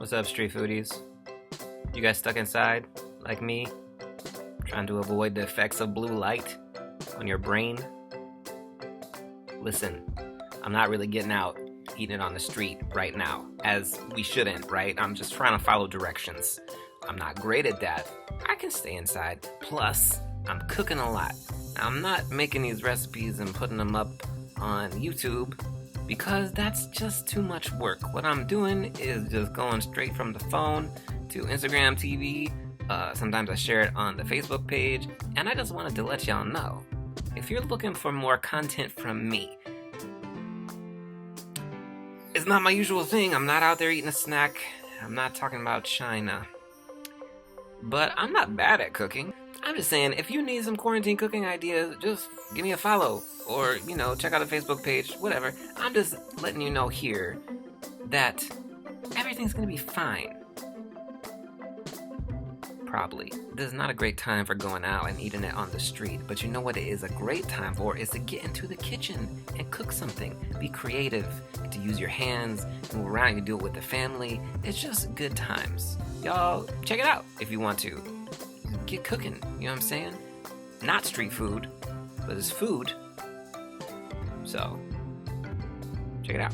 What's up, street foodies? You guys stuck inside, like me, trying to avoid the effects of blue light on your brain? Listen, I'm not really getting out, eating it on the street right now, as we shouldn't, right? I'm just trying to follow directions. I'm not great at that. I can stay inside. Plus, I'm cooking a lot. I'm not making these recipes and putting them up on YouTube because that's just too much work. What I'm doing is just going straight from the phone to Instagram TV. Sometimes I share it on the Facebook page, and I just wanted to let y'all know, if you're looking for more content from me, it's not my usual thing. I'm not out there eating a snack. I'm not talking about China. But I'm not bad at cooking. I'm just saying, if you need some quarantine cooking ideas, just give me a follow. Or, check out the Facebook page, whatever. I'm just letting you know here that everything's gonna be fine. Probably. This is not a great time for going out and eating it on the street, but you know what it is a great time for is to get into the kitchen and cook something. Be creative, to use your hands, move around, you can do it with the family. It's just good times. Y'all, check it out if you want to. Get cooking, you know what I'm saying? Not street food, but it's food. So, check it out.